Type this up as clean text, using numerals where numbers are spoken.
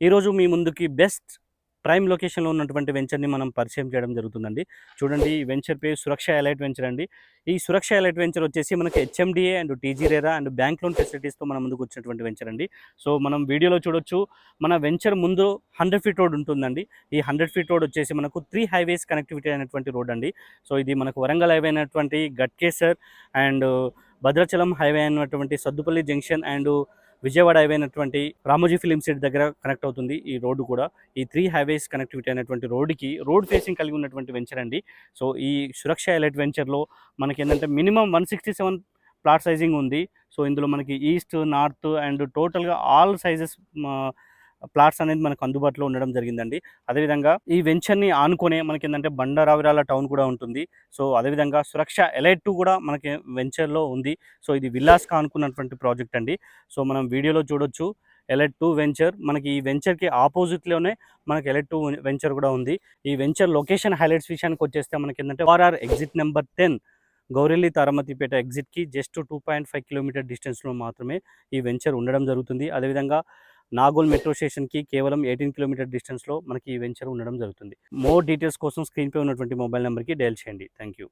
ఈరోజు మీ ముందుకి best prime లొకేషన్‌లో ఉన్నటువంటి వెంచర్‌ని మనం పరిచయం చేయడం జరుగుతుందండి. చూడండి ఈ వెంచర్ పేరు సురక్ష ఎలైట్ వెంచర్ అండి. ఈ సురక్ష ఎలైట్ వెంచర్ వచ్చేసి మనకి HMDA and TG RERA and bank loan ఫెసిలిటీస్‌తో మన ముందుకు వచ్చినటువంటి వెంచర్ అండి. సో మనం వీడియోలో చూడొచ్చు మన వెంచర్ ముందు 100 ఫీట్ రోడ్ ఉంటుందండి. ఈ 100 ఫీట్ రోడ్ వచ్చేసి మనకు 3 హైవేస్ కనెక్టివిటీ అయినటువంటి రోడ్ అండి. సో ఇది మనకు వరంగల్ హైవే అయినటువంటి గట్కేసర్ అండ్ భద్రాచలం హైవే అయినటువంటి Saddupalli junction and Vijayawada highway అయినటువంటి రామోజీ ఫిలిం సిటీ దగ్గర కనెక్ట్ అవుతుంది ఈ రోడ్డు కూడా. ఈ 3 హైవేస్ కనెక్టివిటీ అయినటువంటి రోడ్డుకి రోడ్ ఫేసింగ్ కలిగి ఉన్నటువంటి వెంచర్ అండి. సో ఈ సురక్ష ఎలైట్ వెంచర్‌లో మనకేందంటే మినిమమ్ 167 ప్లాట్ సైజింగ్ ఉంది. సో ఇందులో మనకి ఈస్ట్, నార్త్ అండ్ టోటల్‌గా ఆల్ సైజెస్ ప్లాట్స్ అనేది మనకు అందుబాటులో ఉండడం జరిగిందండి. అదేవిధంగా ఈ వెంచర్‌ని ఆనుకునే మనకేందంటే బండారావిరాల టౌన్ కూడా ఉంటుంది. సో అదేవిధంగా సురక్ష ఎలైట్ 2 కూడా మనకి వెంచర్‌లో ఉంది. సో ఇది విల్లాస్‌కి ఆనుకున్నటువంటి ప్రాజెక్ట్ అండి. సో మనం వీడియోలో చూడొచ్చు ఎలైట్ 2 వెంచర్. మనకి ఈ వెంచర్‌కి ఆపోజిట్‌లోనే మనకి ఎలైట్ 2 వెంచర్ కూడా ఉంది. ఈ వెంచర్ లొకేషన్ హైలైట్స్ విషయానికి వచ్చేస్తే మనకేందంటే ORR exit number 10 Gowrelli Taramatipet ఎగ్జిట్‌కి జస్ట్ 2.5 కిలోమీటర్ డిస్టెన్స్‌లో మాత్రమే ఈ వెంచర్ ఉండడం జరుగుతుంది. అదేవిధంగా నాగోల్ మెట్రో స్టేషన్‌కి కేవలం 18 కిలోమీటర్ డిస్టెన్స్‌లో మనకి ఈ వెంచర్ ఉండడం జరుగుతుంది. మోర్ డీటెయిల్స్ కోసం స్క్రీన్‌పై ఉన్నటువంటి మొబైల్ నంబర్‌కి డయల్ చేయండి. Thank you.